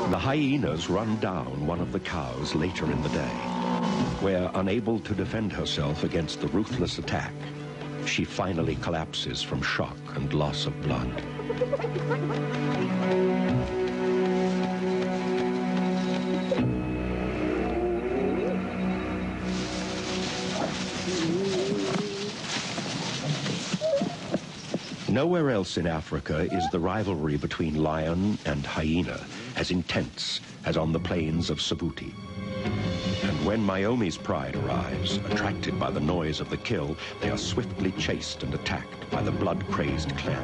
The hyenas run down one of the cows later in the day, where, unable to defend herself against the ruthless attack, she finally collapses from shock and loss of blood. Nowhere else in Africa is the rivalry between lion and hyena as intense as on the plains of Sabuti. And when Myomi's pride arrives, attracted by the noise of the kill, they are swiftly chased and attacked by the blood-crazed clan.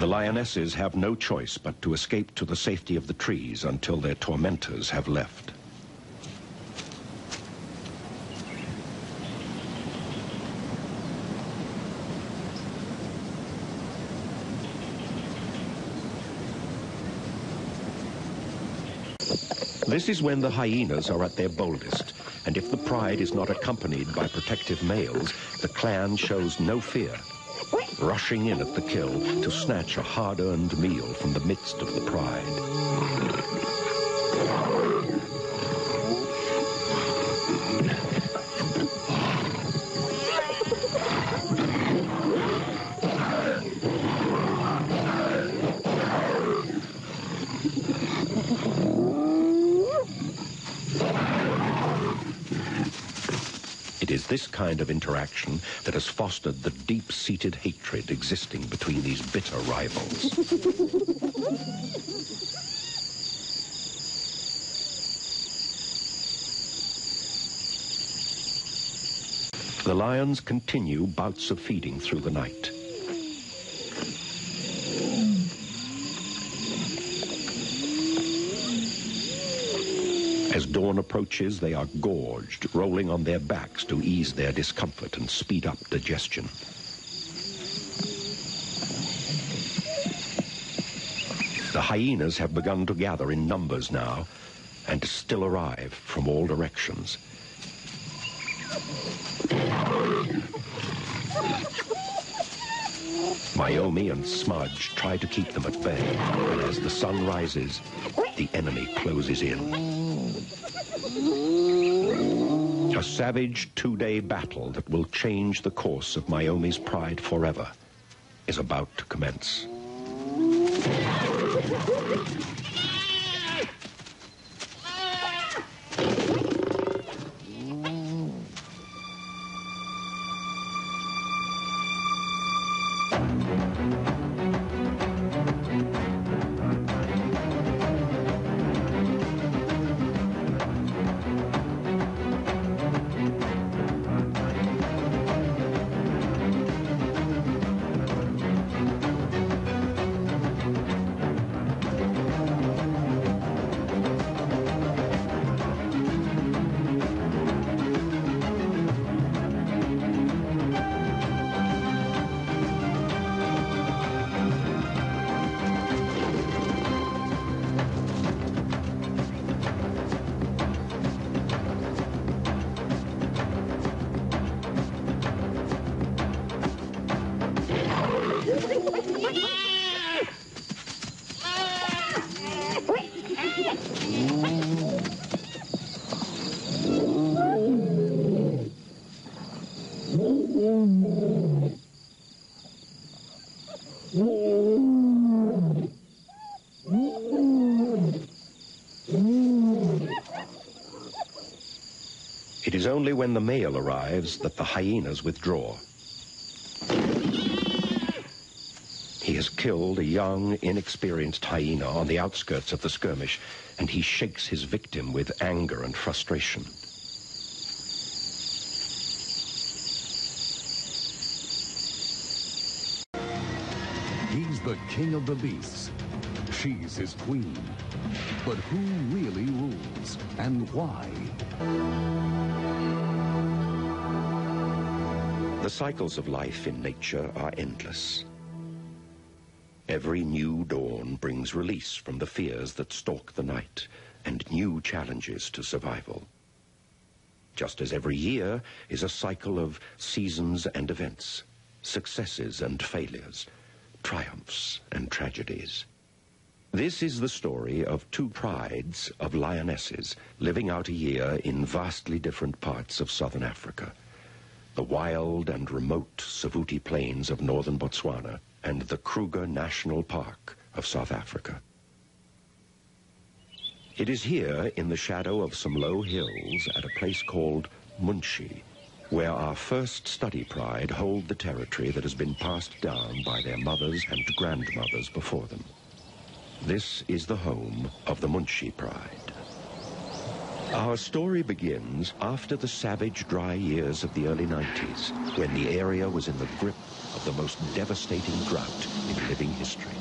The lionesses have no choice but to escape to the safety of the trees until their tormentors have left. This is when the hyenas are at their boldest, and if the pride is not accompanied by protective males, the clan shows no fear, rushing in at the kill to snatch a hard-earned meal from the midst of the pride. It is this kind of interaction that has fostered the deep-seated hatred existing between these bitter rivals. The lions continue bouts of feeding through the night. As dawn approaches, they are gorged, rolling on their backs to ease their discomfort and speed up digestion. The hyenas have begun to gather in numbers now, and still arrive from all directions. Myomi and Smudge try to keep them at bay, but as the sun rises, the enemy closes in. A savage two-day battle that will change the course of Myomi's pride forever is about to commence. It is only when the male arrives that the hyenas withdraw. He has killed a young, inexperienced hyena on the outskirts of the skirmish, and he shakes his victim with anger and frustration. He's the king of the beasts. She's his queen. But who really rules, and why? The cycles of life in nature are endless. Every new dawn brings release from the fears that stalk the night and new challenges to survival. just as every year is a cycle of seasons and events, successes and failures, triumphs and tragedies. This is the story of two prides of lionesses living out a year in vastly different parts of southern Africa. The wild and remote Savuti Plains of northern Botswana and the Kruger National Park of South Africa. It is here in the shadow of some low hills at a place called Munshi, where our first study pride hold the territory that has been passed down by their mothers and grandmothers before them. This is the home of the Munshi pride. Our story begins after the savage dry years of the early 90s, when the area was in the grip of the most devastating drought in living history.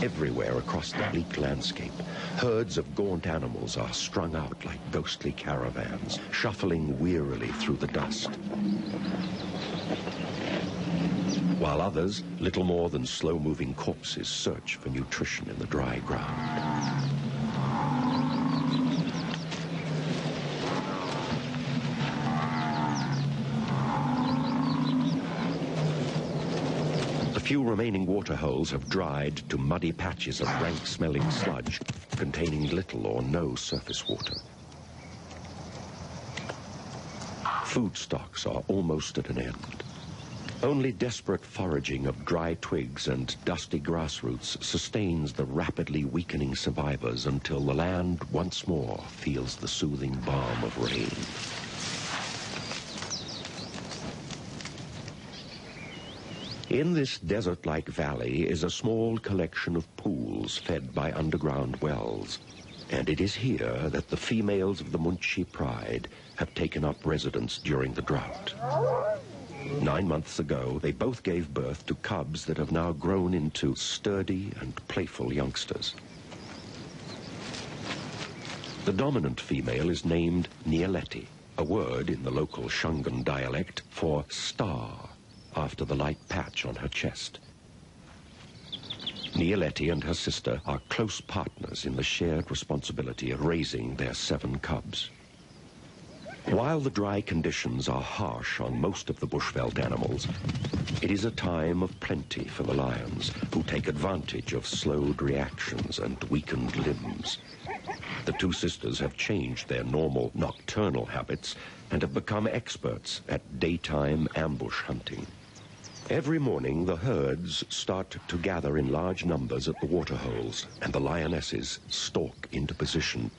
Everywhere across the bleak landscape, herds of gaunt animals are strung out like ghostly caravans, shuffling wearily through the dust. While others, little more than slow-moving corpses, search for nutrition in the dry ground. The few remaining water holes have dried to muddy patches of rank-smelling sludge containing little or no surface water. Food stocks are almost at an end. Only desperate foraging of dry twigs and dusty grass roots sustains the rapidly weakening survivors until the land once more feels the soothing balm of rain. In this desert-like valley is a small collection of pools fed by underground wells, and it is here that the females of the Munshi pride have taken up residence during the drought. 9 months ago, they both gave birth to cubs that have now grown into sturdy and playful youngsters. The dominant female is named Nyeleti, a word in the local Shungan dialect for star, after the light patch on her chest. Nyeleti and her sister are close partners in the shared responsibility of raising their 7 cubs. While the dry conditions are harsh on most of the bushveld animals, it is a time of plenty for the lions, who take advantage of slowed reactions and weakened limbs. The two sisters have changed their normal nocturnal habits and have become experts at daytime ambush hunting. Every morning, the herds start to gather in large numbers at the waterholes, and the lionesses stalk into position.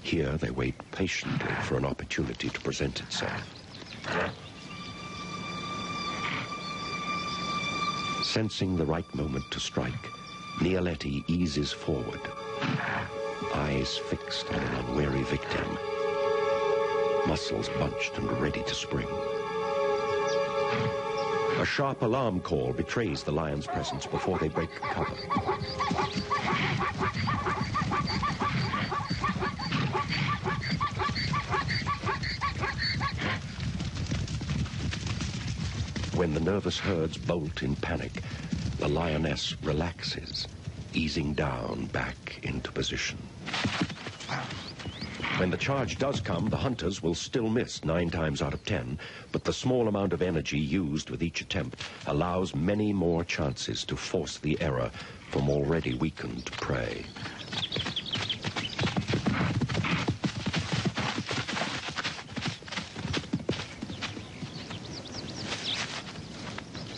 Here, they wait patiently for an opportunity to present itself. Sensing the right moment to strike, Nyeleti eases forward, eyes fixed on an unwary victim, muscles bunched and ready to spring. A sharp alarm call betrays the lion's presence before they break cover. When the nervous herds bolt in panic, the lioness relaxes, easing down back into position. When the charge does come, the hunters will still miss 9 times out of 10, but the small amount of energy used with each attempt allows many more chances to force the error from already weakened prey.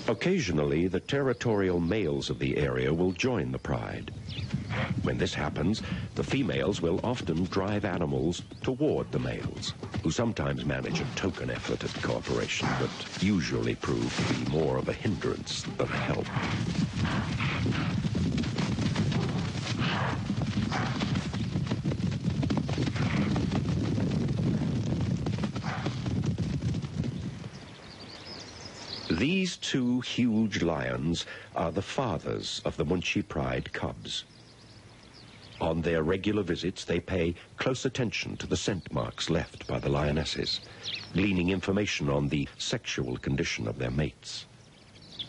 Occasionally, the territorial males of the area will join the pride. When this happens, the females will often drive animals toward the males, who sometimes manage a token effort at cooperation, but usually prove to be more of a hindrance than a help. These 2 huge lions are the fathers of the Munshi pride cubs. On their regular visits, they pay close attention to the scent marks left by the lionesses, gleaning information on the sexual condition of their mates.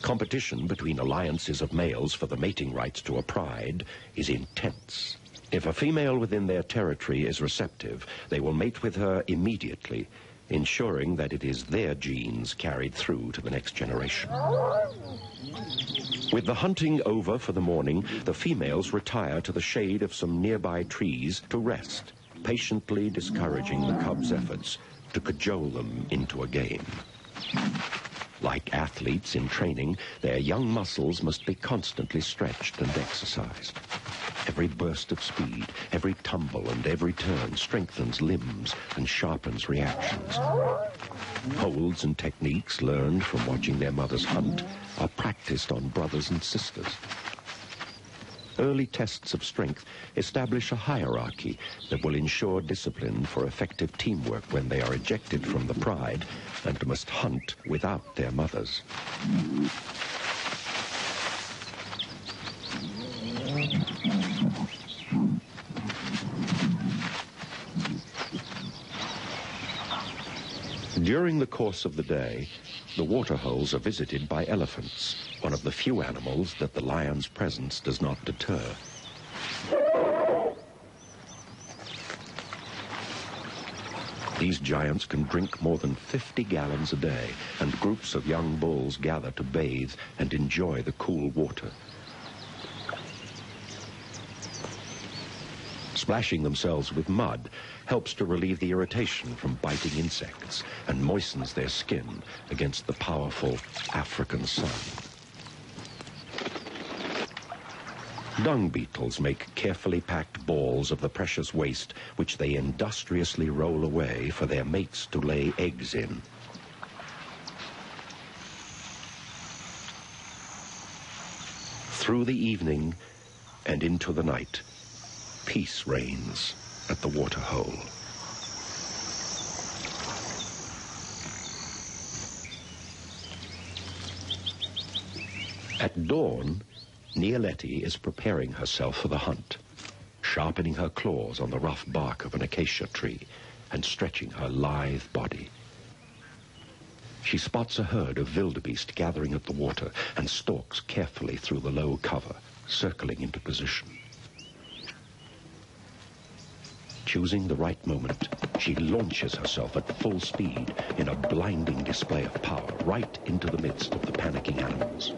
Competition between alliances of males for the mating rights to a pride is intense. If a female within their territory is receptive, they will mate with her immediately, ensuring that it is their genes carried through to the next generation. With the hunting over for the morning, the females retire to the shade of some nearby trees to rest, patiently discouraging the cubs' efforts to cajole them into a game. Like athletes in training, their young muscles must be constantly stretched and exercised. Every burst of speed, every tumble and every turn strengthens limbs and sharpens reactions. Holds and techniques learned from watching their mothers hunt are practiced on brothers and sisters. Early tests of strength establish a hierarchy that will ensure discipline for effective teamwork when they are ejected from the pride and must hunt without their mothers. During the course of the day, the waterholes are visited by elephants, one of the few animals that the lion's presence does not deter. These giants can drink more than 50 gallons a day, and groups of young bulls gather to bathe and enjoy the cool water. Splashing themselves with mud helps to relieve the irritation from biting insects and moistens their skin against the powerful African sun. Dung beetles make carefully packed balls of the precious waste which they industriously roll away for their mates to lay eggs in. Through the evening and into the night, peace reigns at the waterhole. At dawn, Nialeti is preparing herself for the hunt, sharpening her claws on the rough bark of an acacia tree and stretching her lithe body. She spots a herd of wildebeest gathering at the water and stalks carefully through the low cover, circling into position. Choosing the right moment, she launches herself at full speed in a blinding display of power right into the midst of the panicking animals.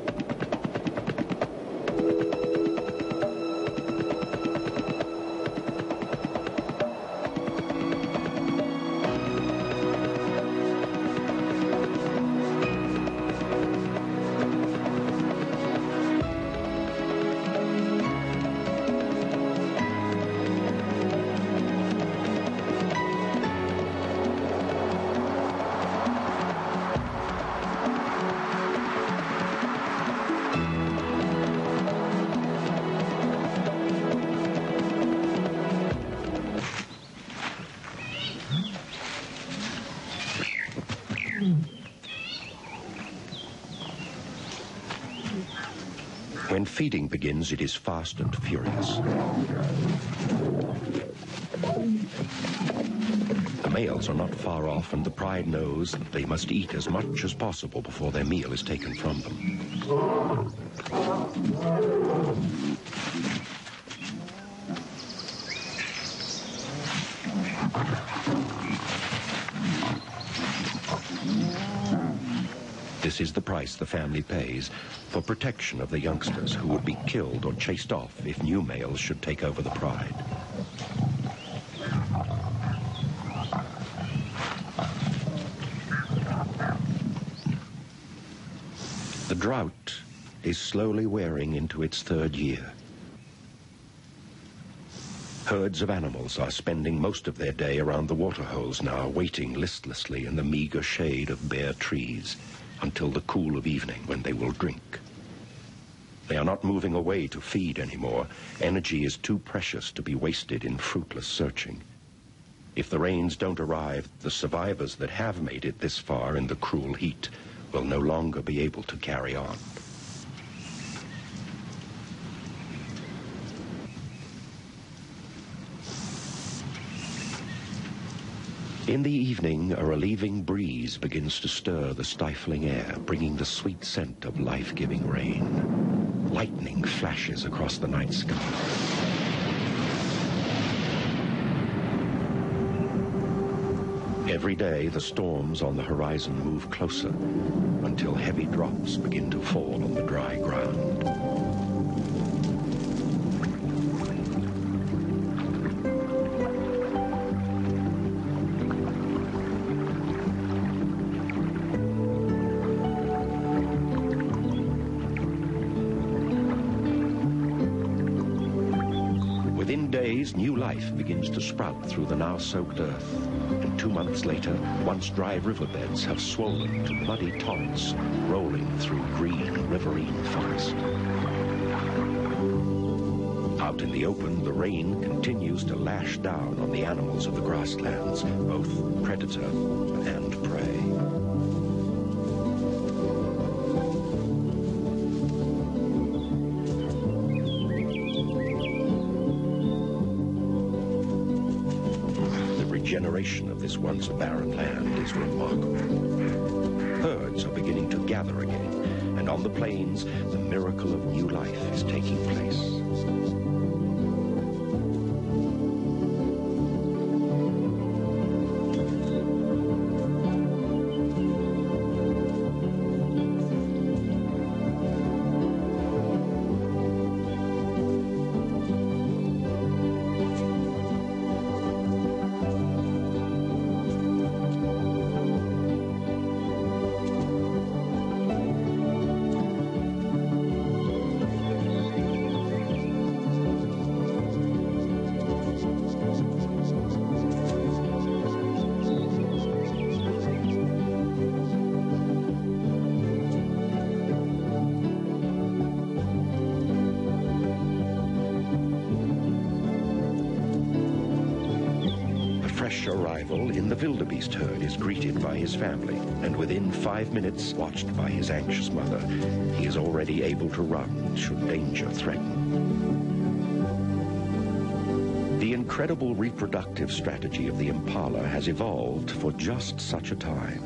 When feeding begins, it is fast and furious. The males are not far off, and the pride knows that they must eat as much as possible before their meal is taken from them. This is the price the family pays for protection of the youngsters who would be killed or chased off if new males should take over the pride. The drought is slowly wearing into its third year. Herds of animals are spending most of their day around the waterholes now, waiting listlessly in the meager shade of bare trees until the cool of evening when they will drink. They are not moving away to feed anymore. Energy is too precious to be wasted in fruitless searching. If the rains don't arrive, the survivors that have made it this far in the cruel heat will no longer be able to carry on. In the evening, a relieving breeze begins to stir the stifling air, bringing the sweet scent of life-giving rain. Lightning flashes across the night sky. Every day, the storms on the horizon move closer until heavy drops begin to fall on the dry ground. Within days, new life begins to sprout through the now-soaked earth. And 2 months later, once dry riverbeds have swollen to muddy torrents, rolling through green riverine forest. Out in the open, the rain continues to lash down on the animals of the grasslands, both predator and prey. The regeneration of this once barren land is remarkable. Herds are beginning to gather again, and on the plains, the miracle of new life is taking place. Arrival in the wildebeest herd is greeted by his family, and within 5 minutes, watched by his anxious mother, he is already able to run should danger threaten. The incredible reproductive strategy of the impala has evolved for just such a time.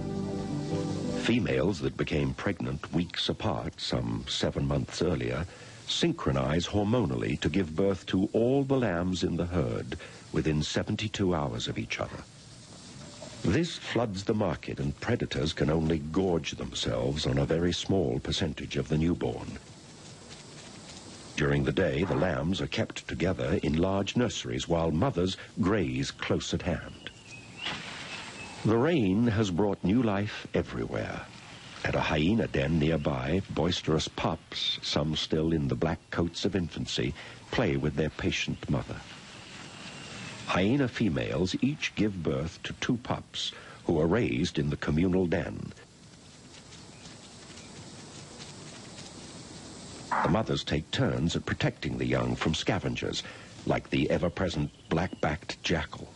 Females that became pregnant weeks apart, some 7 months earlier, synchronize hormonally to give birth to all the lambs in the herd within 72 hours of each other. This floods the market, and predators can only gorge themselves on a very small percentage of the newborn. During the day, the lambs are kept together in large nurseries while mothers graze close at hand. The rain has brought new life everywhere. At a hyena den nearby, boisterous pups, some still in the black coats of infancy, play with their patient mother. Hyena females each give birth to 2 pups who are raised in the communal den. The mothers take turns at protecting the young from scavengers, like the ever-present black-backed jackal.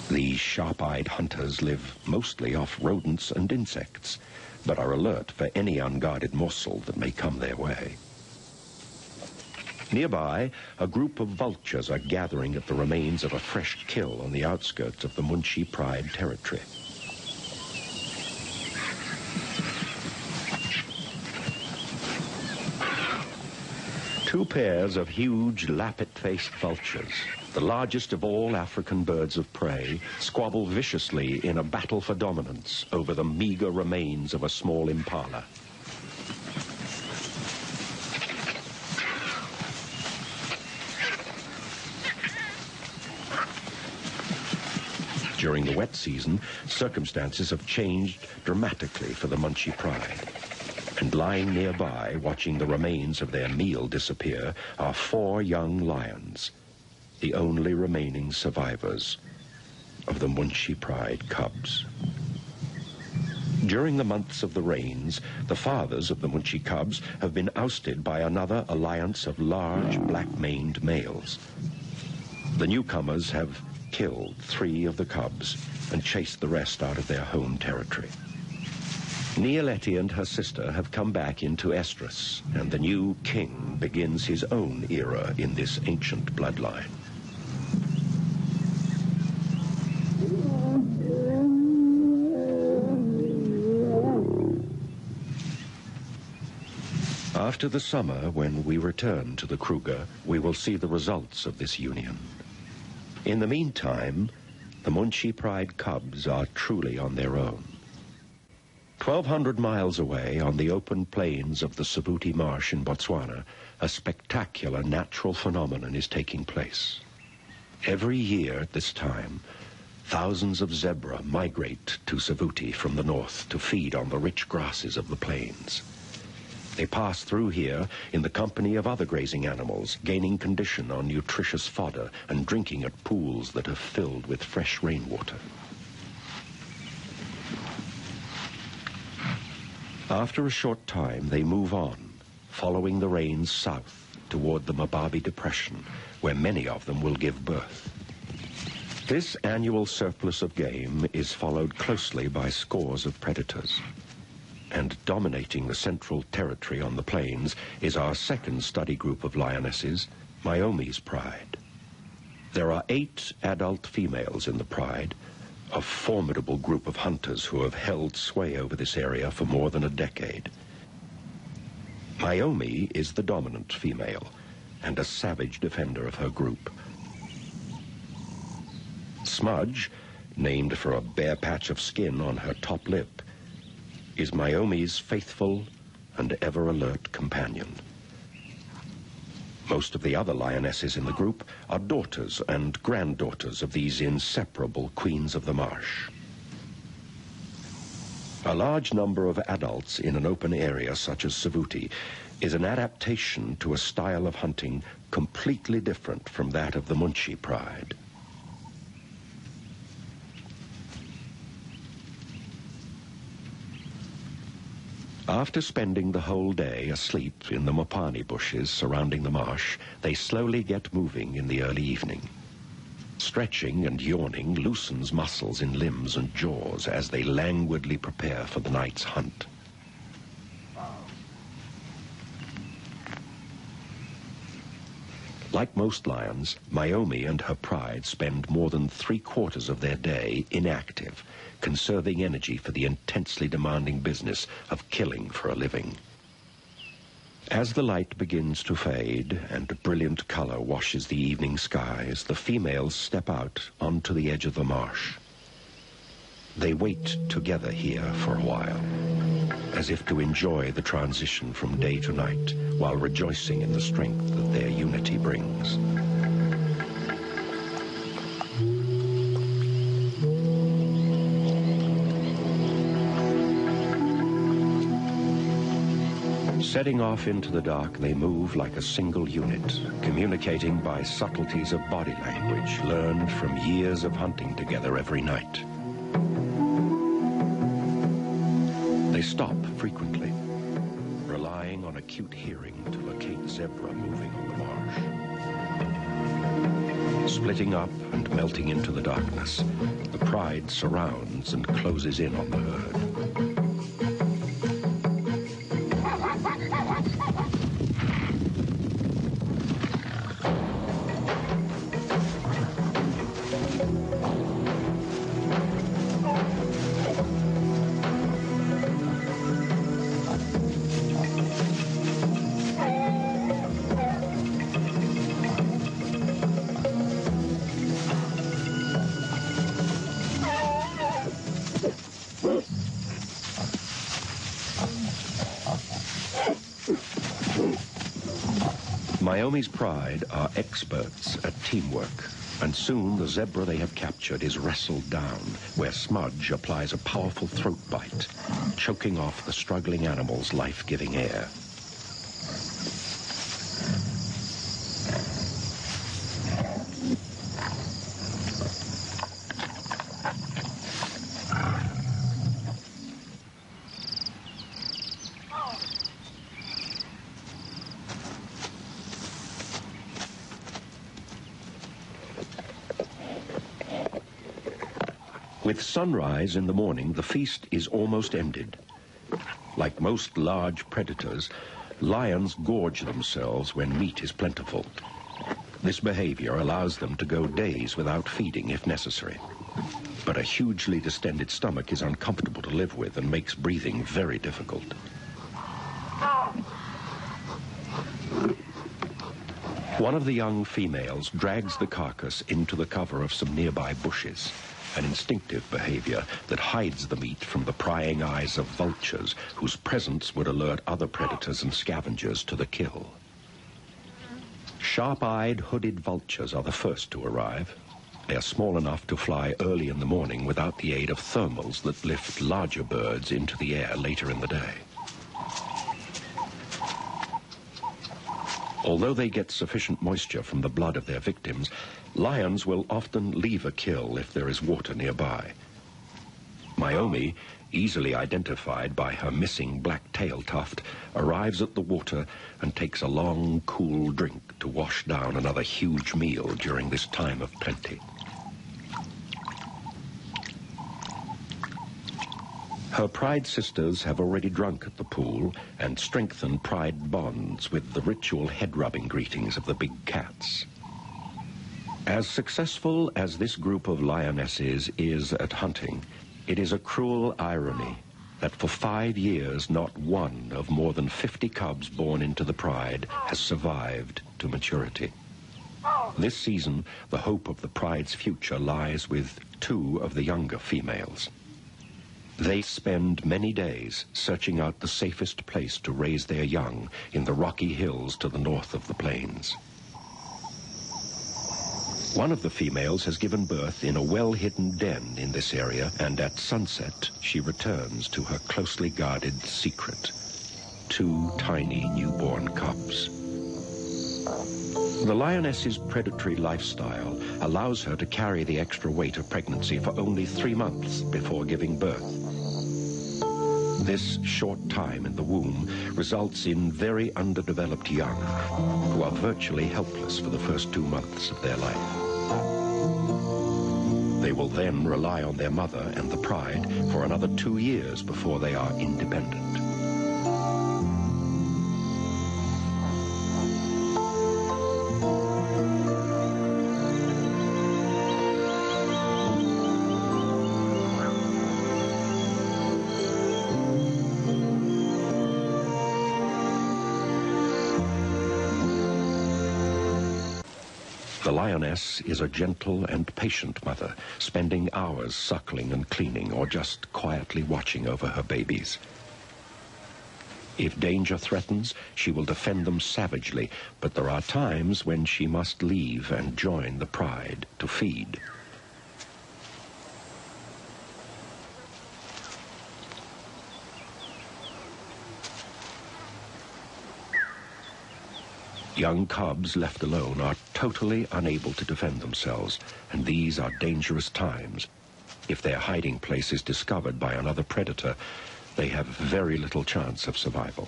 These sharp-eyed hunters live mostly off rodents and insects, but are alert for any unguarded morsel that may come their way. Nearby, a group of vultures are gathering at the remains of a fresh kill on the outskirts of the Munshi Pride territory. Two pairs of huge lappet-faced vultures, the largest of all African birds of prey, squabble viciously in a battle for dominance over the meager remains of a small impala. During the wet season, circumstances have changed dramatically for the Munshi Pride. And lying nearby, watching the remains of their meal disappear, are 4 young lions, the only remaining survivors of the Munshi Pride cubs. During the months of the rains, the fathers of the Munshi cubs have been ousted by another alliance of large black-maned males. The newcomers have killed 3 of the cubs and chased the rest out of their home territory. Nialeti and her sister have come back into estrus, and the new king begins his own era in this ancient bloodline. After the summer, when we return to the Kruger, we will see the results of this union. In the meantime, the Munshi Pride cubs are truly on their own. 1,200 miles away, on the open plains of the Sabuti Marsh in Botswana, a spectacular natural phenomenon is taking place. Every year at this time, thousands of zebra migrate to Sabuti from the north to feed on the rich grasses of the plains. They pass through here in the company of other grazing animals, gaining condition on nutritious fodder and drinking at pools that are filled with fresh rainwater. After a short time, they move on, following the rains south toward the Mababi Depression, where many of them will give birth. This annual surplus of game is followed closely by scores of predators. And dominating the central territory on the plains is our second study group of lionesses, Myomi's Pride. There are 8 adult females in the Pride, a formidable group of hunters who have held sway over this area for more than a decade. Myomi is the dominant female and a savage defender of her group. Smudge, named for a bare patch of skin on her top lip, is Myomi's faithful and ever-alert companion. Most of the other lionesses in the group are daughters and granddaughters of these inseparable queens of the marsh. A large number of adults in an open area such as Sabuti is an adaptation to a style of hunting completely different from that of the Munshi Pride. After spending the whole day asleep in the mopani bushes surrounding the marsh, they slowly get moving in the early evening. Stretching and yawning loosens muscles in limbs and jaws as they languidly prepare for the night's hunt. Like most lions, Myomi and her pride spend more than 3/4 of their day inactive, conserving energy for the intensely demanding business of killing for a living. As the light begins to fade and brilliant color washes the evening skies, the females step out onto the edge of the marsh. They wait together here for a while, as if to enjoy the transition from day to night, while rejoicing in the strength that their unity brings. Setting off into the dark, they move like a single unit, communicating by subtleties of body language learned from years of hunting together every night. They stop frequently, relying on acute hearing to locate zebra moving on the marsh. Splitting up and melting into the darkness, the pride surrounds and closes in on the herd. Myomi's Pride are experts at teamwork, and soon the zebra they have captured is wrestled down, where Smudge applies a powerful throat bite, choking off the struggling animal's life-giving air. With sunrise in the morning, the feast is almost ended. Like most large predators, lions gorge themselves when meat is plentiful. This behavior allows them to go days without feeding if necessary. But a hugely distended stomach is uncomfortable to live with and makes breathing very difficult. One of the young females drags the carcass into the cover of some nearby bushes, an instinctive behavior that hides the meat from the prying eyes of vultures whose presence would alert other predators and scavengers to the kill. Sharp-eyed, hooded vultures are the first to arrive. They are small enough to fly early in the morning without the aid of thermals that lift larger birds into the air later in the day. Although they get sufficient moisture from the blood of their victims, lions will often leave a kill if there is water nearby. Myomi, easily identified by her missing black tail tuft, arrives at the water and takes a long, cool drink to wash down another huge meal during this time of plenty. Her pride sisters have already drunk at the pool and strengthened pride bonds with the ritual head-rubbing greetings of the big cats. As successful as this group of lionesses is at hunting, it is a cruel irony that for 5 years not one of more than 50 cubs born into the pride has survived to maturity. This season, the hope of the pride's future lies with 2 of the younger females. They spend many days searching out the safest place to raise their young in the rocky hills to the north of the plains. One of the females has given birth in a well-hidden den in this area, and at sunset she returns to her closely guarded secret, 2 tiny newborn cubs. The lioness's predatory lifestyle allows her to carry the extra weight of pregnancy for only 3 months before giving birth. This short time in the womb results in very underdeveloped young who are virtually helpless for the first 2 months of their life. They will then rely on their mother and the pride for another 2 years before they are independent. The lioness is a gentle and patient mother, spending hours suckling and cleaning or just quietly watching over her babies. If danger threatens, she will defend them savagely, but there are times when she must leave and join the pride to feed. Young cubs left alone are totally unable to defend themselves, and these are dangerous times. If their hiding place is discovered by another predator, they have very little chance of survival.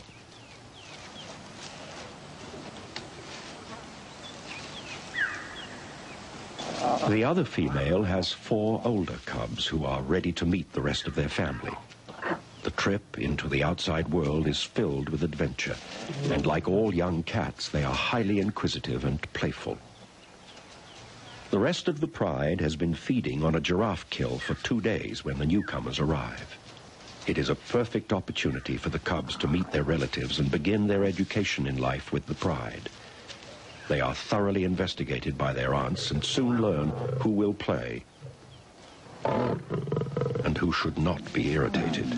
The other female has 4 older cubs who are ready to meet the rest of their family. The trip into the outside world is filled with adventure, and like all young cats, they are highly inquisitive and playful. The rest of the pride has been feeding on a giraffe kill for 2 days when the newcomers arrive. It is a perfect opportunity for the cubs to meet their relatives and begin their education in life with the pride. They are thoroughly investigated by their aunts and soon learn who will play and who should not be irritated.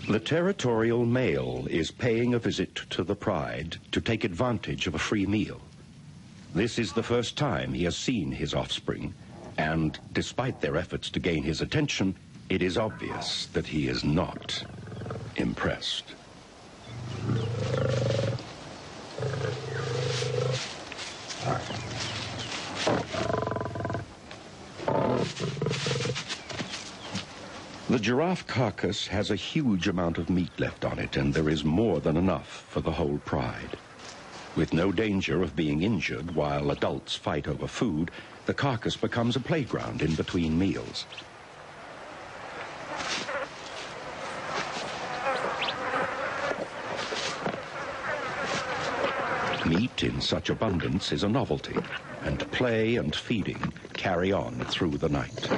The territorial male is paying a visit to the pride to take advantage of a free meal. This is the first time he has seen his offspring, and despite their efforts to gain his attention, it is obvious that he is not impressed. The giraffe carcass has a huge amount of meat left on it, and there is more than enough for the whole pride. With no danger of being injured while adults fight over food, the carcass becomes a playground in between meals. Meat in such abundance is a novelty, and play and feeding carry on through the night.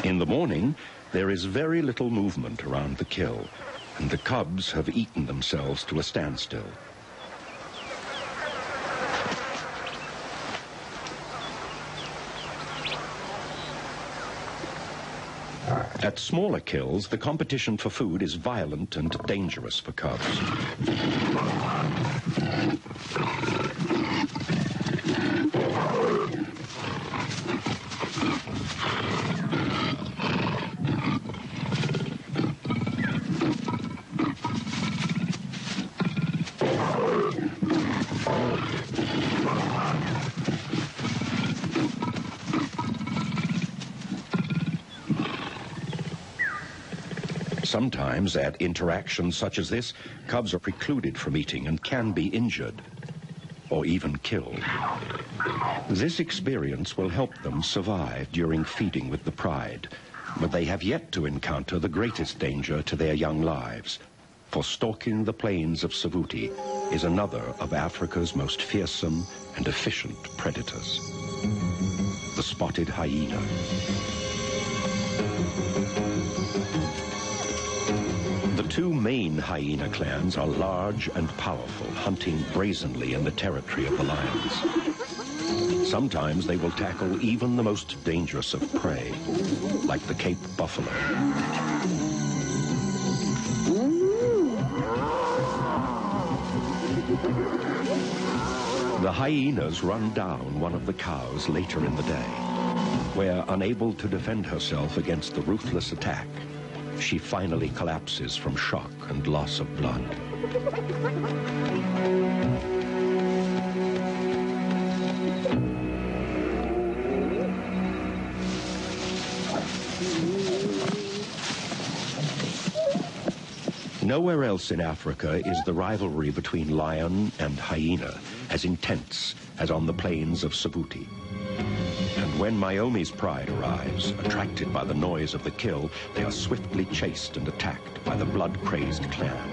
In the morning, there is very little movement around the kill, and the cubs have eaten themselves to a standstill. At smaller kills, the competition for food is violent and dangerous for cubs. Sometimes, at interactions such as this, cubs are precluded from eating and can be injured, or even killed. This experience will help them survive during feeding with the pride, but they have yet to encounter the greatest danger to their young lives, for stalking the plains of Savuti is another of Africa's most fearsome and efficient predators, the spotted hyena. The two main hyena clans are large and powerful, hunting brazenly in the territory of the lions. Sometimes they will tackle even the most dangerous of prey, like the Cape buffalo. The hyenas run down one of the cows later in the day, where, unable to defend herself against the ruthless attack, she finally collapses from shock and loss of blood. Nowhere else in Africa is the rivalry between lion and hyena as intense as on the plains of Savuti. And when Myomi's pride arrives, attracted by the noise of the kill, they are swiftly chased and attacked by the blood-crazed clan.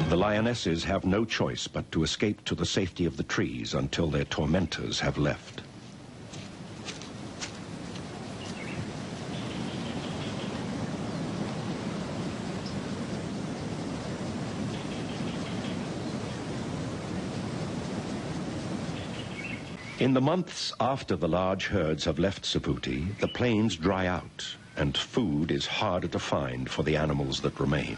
The lionesses have no choice but to escape to the safety of the trees until their tormentors have left. In the months after the large herds have left Savuti, the plains dry out, and food is harder to find for the animals that remain.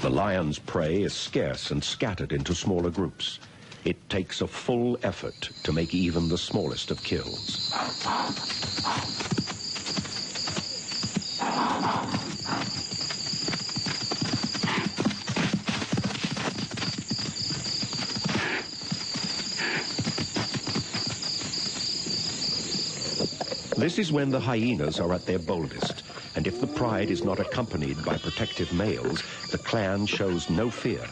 The lion's prey is scarce and scattered into smaller groups. It takes a full effort to make even the smallest of kills. This is when the hyenas are at their boldest, and if the pride is not accompanied by protective males, the clan shows no fear,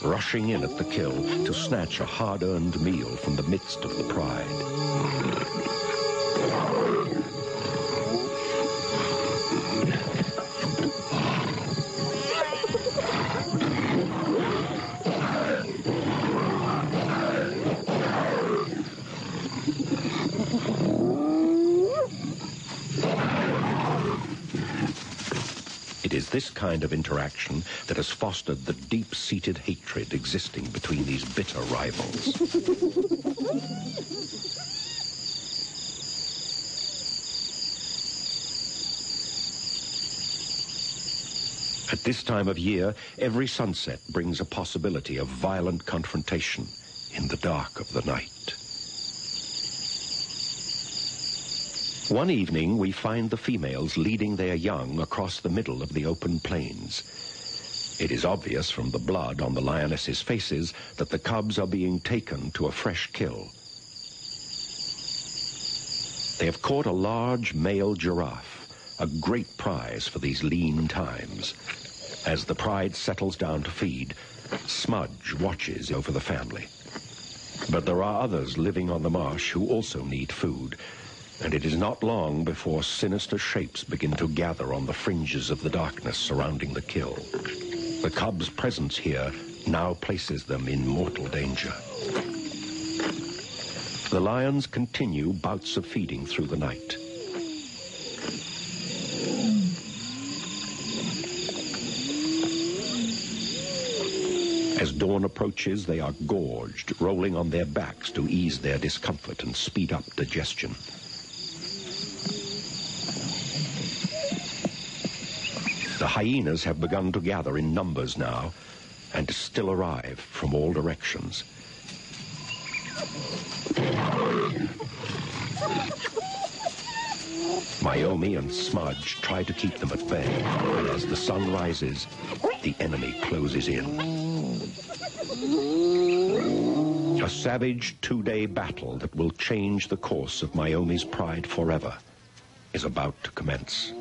rushing in at the kill to snatch a hard-earned meal from the midst of the pride. It is this kind of interaction that has fostered the deep-seated hatred existing between these bitter rivals. At this time of year, every sunset brings a possibility of violent confrontation in the dark of the night. One evening, we find the females leading their young across the middle of the open plains. It is obvious from the blood on the lionesses' faces that the cubs are being taken to a fresh kill. They have caught a large male giraffe, a great prize. prize for these lean times. As the pride settles down to feed, Smudge watches over the family. But there are others living on the marsh who also need food, and it is not long before sinister shapes begin to gather on the fringes of the darkness surrounding the kill. The cub's presence here now places them in mortal danger. The lions continue bouts of feeding through the night. As dawn approaches, they are gorged, rolling on their backs to ease their discomfort and speed up digestion. The hyenas have begun to gather in numbers now, and still arrive from all directions. Myomi and Smudge try to keep them at bay, but as the sun rises, the enemy closes in. A savage two-day battle that will change the course of Myomi's pride forever is about to commence.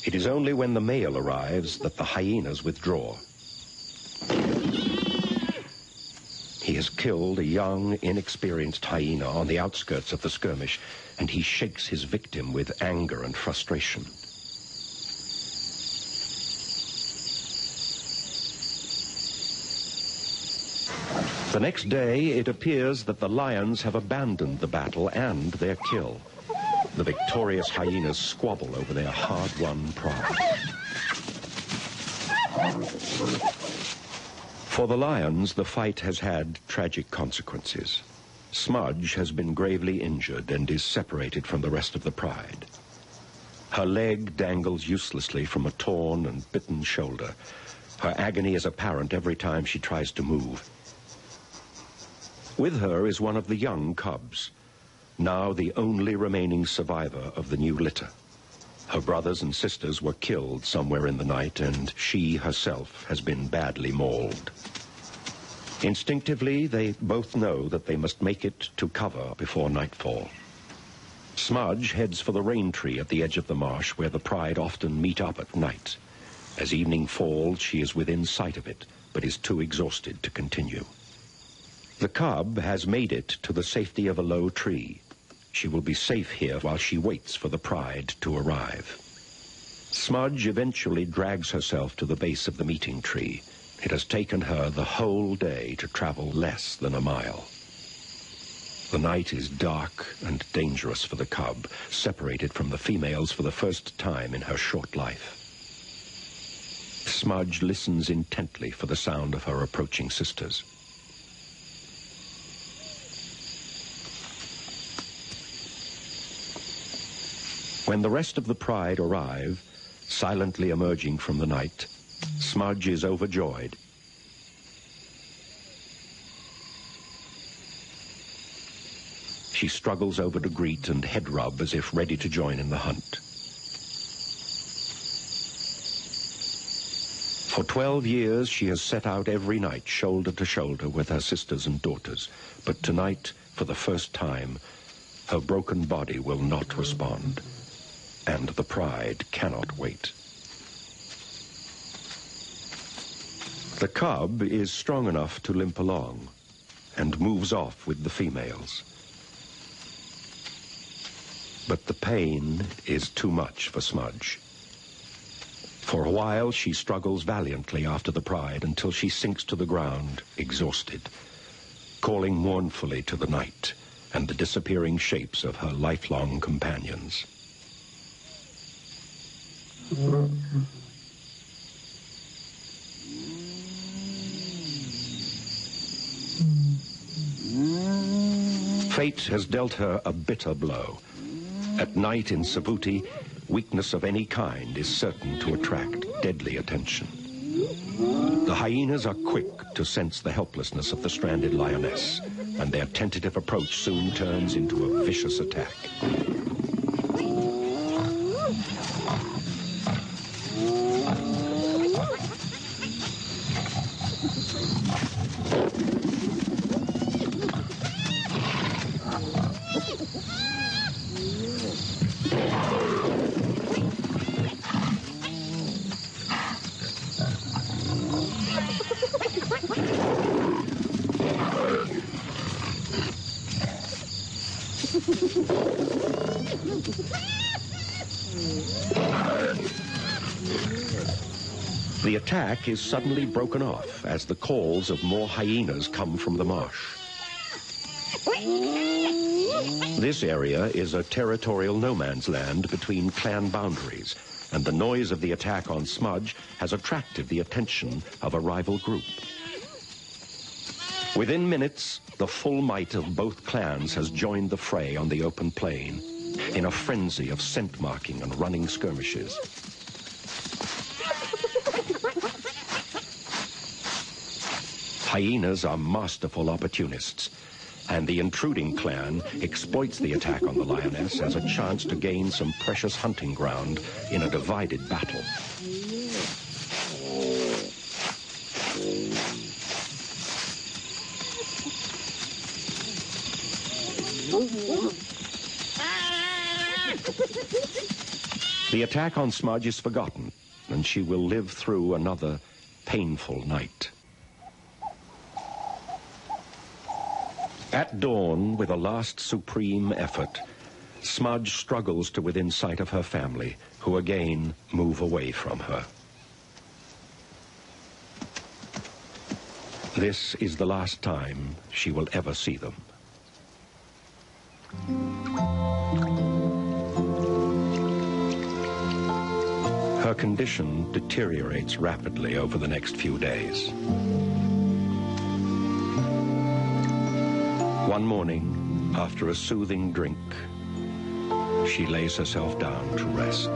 It is only when the male arrives that the hyenas withdraw. He has killed a young, inexperienced hyena on the outskirts of the skirmish, and he shakes his victim with anger and frustration. The next day, it appears that the lions have abandoned the battle and their kill. The victorious hyenas squabble over their hard-won prize. For the lions, the fight has had tragic consequences. Smudge has been gravely injured and is separated from the rest of the pride. Her leg dangles uselessly from a torn and bitten shoulder. Her agony is apparent every time she tries to move. With her is one of the young cubs, now the only remaining survivor of the new litter. Her brothers and sisters were killed somewhere in the night, and she herself has been badly mauled. Instinctively, they both know that they must make it to cover before nightfall. Smudge heads for the rain tree at the edge of the marsh, where the pride often meet up at night. As evening falls, she is within sight of it, but is too exhausted to continue. The cub has made it to the safety of a low tree. She will be safe here while she waits for the pride to arrive. Smudge eventually drags herself to the base of the meeting tree. It has taken her the whole day to travel less than a mile. The night is dark and dangerous for the cub, separated from the females for the first time in her short life. Smudge listens intently for the sound of her approaching sisters. When the rest of the pride arrive, silently emerging from the night, Smudge is overjoyed. She struggles over to greet and head rub as if ready to join in the hunt. For 12 years, she has set out every night, shoulder to shoulder with her sisters and daughters. But tonight, for the first time, her broken body will not respond, and the pride cannot wait. The cub is strong enough to limp along and moves off with the females. But the pain is too much for Smudge. For a while, she struggles valiantly after the pride until she sinks to the ground, exhausted, calling mournfully to the night and the disappearing shapes of her lifelong companions. Fate has dealt her a bitter blow. At night in Savuti, weakness of any kind is certain to attract deadly attention. The hyenas are quick to sense the helplessness of the stranded lioness, and their tentative approach soon turns into a vicious attack. The attack is suddenly broken off as the calls of more hyenas come from the marsh. This area is a territorial no man's land between clan boundaries, and the noise of the attack on Smudge has attracted the attention of a rival group. Within minutes, the full might of both clans has joined the fray on the open plain, in a frenzy of scent marking and running skirmishes. Hyenas are masterful opportunists, and the intruding clan exploits the attack on the lioness as a chance to gain some precious hunting ground in a divided battle. The attack on Smudge is forgotten, and she will live through another painful night. At dawn, with a last supreme effort, Smudge struggles to within sight of her family, who again move away from her. This is the last time she will ever see them. Her condition deteriorates rapidly over the next few days. One morning, after a soothing drink, she lays herself down to rest.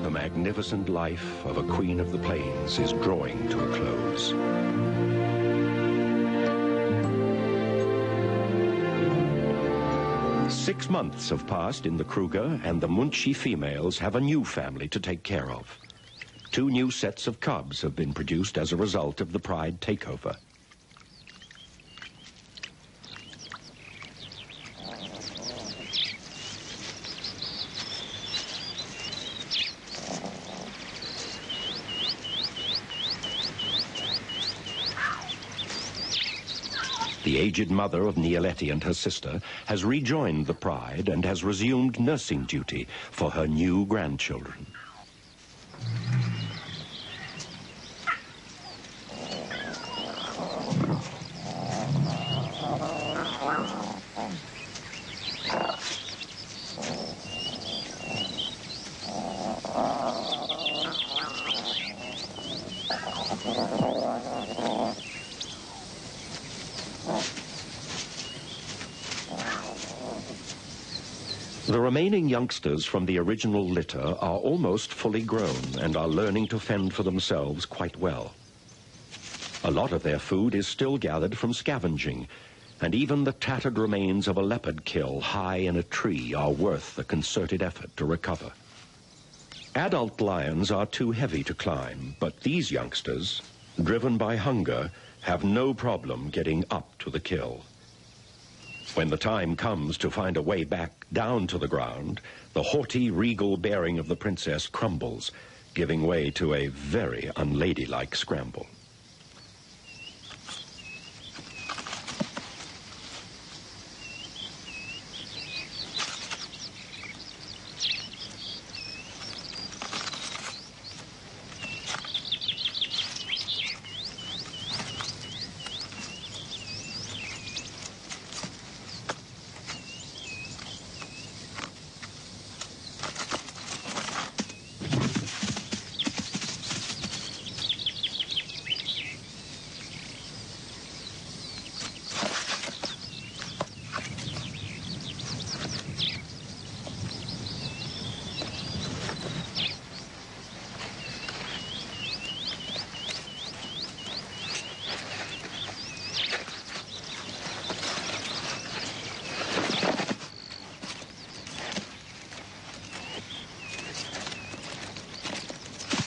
The magnificent life of a queen of the plains is drawing to a close. 6 months have passed in the Kruger, and the Munchi females have a new family to take care of. 2 new sets of cubs have been produced as a result of the pride takeover. The aged mother of Nialeti and her sister has rejoined the pride and has resumed nursing duty for her new grandchildren. The remaining youngsters from the original litter are almost fully grown and are learning to fend for themselves quite well. A lot of their food is still gathered from scavenging, and even the tattered remains of a leopard kill high in a tree are worth the concerted effort to recover. Adult lions are too heavy to climb, but these youngsters, driven by hunger, have no problem getting up to the kill. When the time comes to find a way back down to the ground, the haughty, regal bearing of the princess crumbles, giving way to a very unladylike scramble.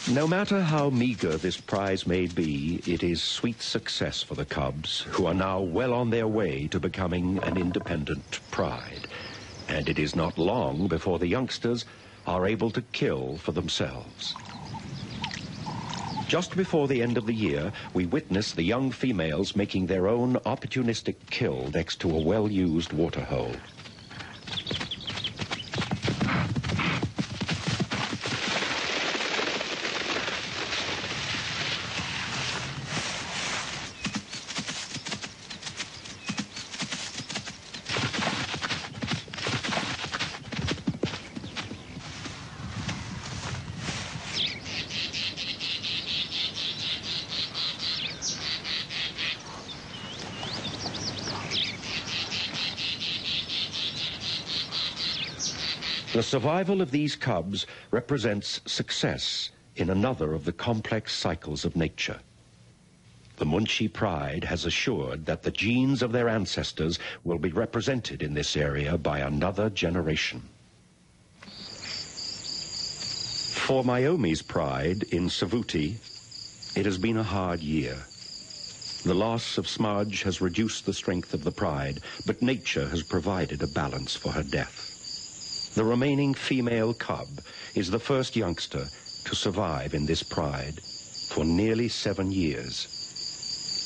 No matter how meager this prize may be, it is sweet success for the cubs, who are now well on their way to becoming an independent pride. And it is not long before the youngsters are able to kill for themselves. Just before the end of the year, we witness the young females making their own opportunistic kill next to a well-used waterhole. The survival of these cubs represents success in another of the complex cycles of nature. The Munshi pride has assured that the genes of their ancestors will be represented in this area by another generation. For Myomi's pride in Savuti, it has been a hard year. The loss of Smudge has reduced the strength of the pride, but nature has provided a balance for her death. The remaining female cub is the first youngster to survive in this pride for nearly 7 years.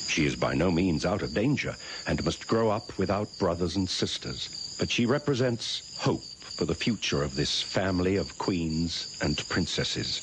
She is by no means out of danger and must grow up without brothers and sisters, but she represents hope for the future of this family of queens and princesses.